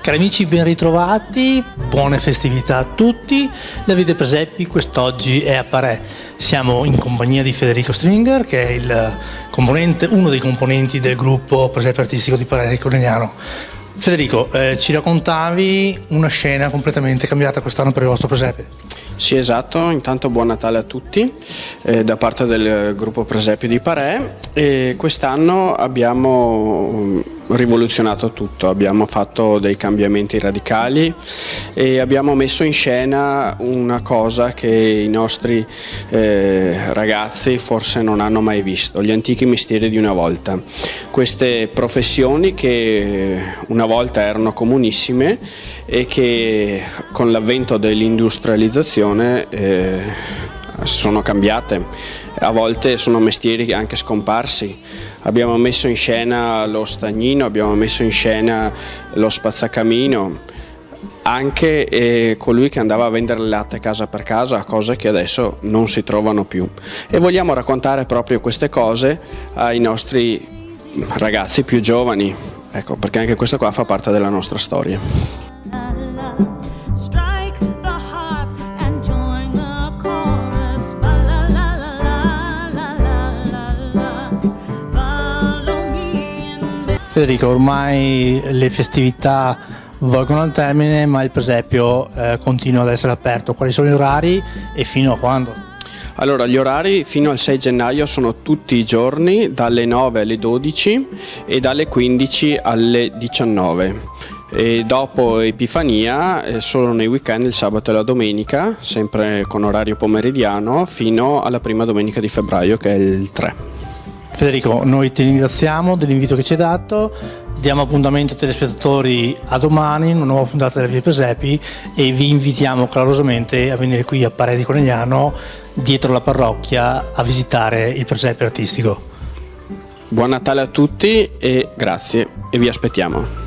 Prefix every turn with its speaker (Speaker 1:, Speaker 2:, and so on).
Speaker 1: Cari amici, ben ritrovati, buone festività a tutti. Davide Presepi quest'oggi è a Parè. Siamo in compagnia di Federico Stringer, che è uno dei componenti del gruppo Presepe Artistico di Parè di Conegliano. Federico, ci raccontavi una scena completamente cambiata quest'anno per il vostro Presepe.
Speaker 2: Sì, esatto. Intanto buon Natale a tutti da parte del gruppo Presepe di Parè. E quest'anno abbiamo rivoluzionato tutto, abbiamo fatto dei cambiamenti radicali e abbiamo messo in scena una cosa che i nostri ragazzi forse non hanno mai visto, gli antichi mestieri di una volta. Queste professioni che una volta erano comunissime e che con l'avvento dell'industrializzazione sono cambiate, a volte sono mestieri anche scomparsi. Abbiamo messo in scena lo stagnino, abbiamo messo in scena lo spazzacamino, anche colui che andava a vendere il latte casa per casa, cose che adesso non si trovano più. E vogliamo raccontare proprio queste cose ai nostri ragazzi più giovani, ecco, perché anche questo qua fa parte della nostra storia.
Speaker 1: Federico, ormai le festività volgono al termine, ma il presepio continua ad essere aperto. Quali sono gli orari e fino a quando?
Speaker 2: Allora, gli orari fino al 6 gennaio sono tutti i giorni, dalle 9 alle 12 e dalle 15 alle 19. E dopo Epifania, solo nei weekend, il sabato e la domenica, sempre con orario pomeridiano, fino alla prima domenica di febbraio, che è il 3.
Speaker 1: Federico, noi ti ringraziamo dell'invito che ci hai dato, diamo appuntamento ai telespettatori a domani in una nuova puntata della Via Presepi e vi invitiamo calorosamente a venire qui a Parè di Conegliano, dietro la parrocchia, a visitare il Presepe artistico.
Speaker 2: Buon Natale a tutti e grazie, e vi aspettiamo.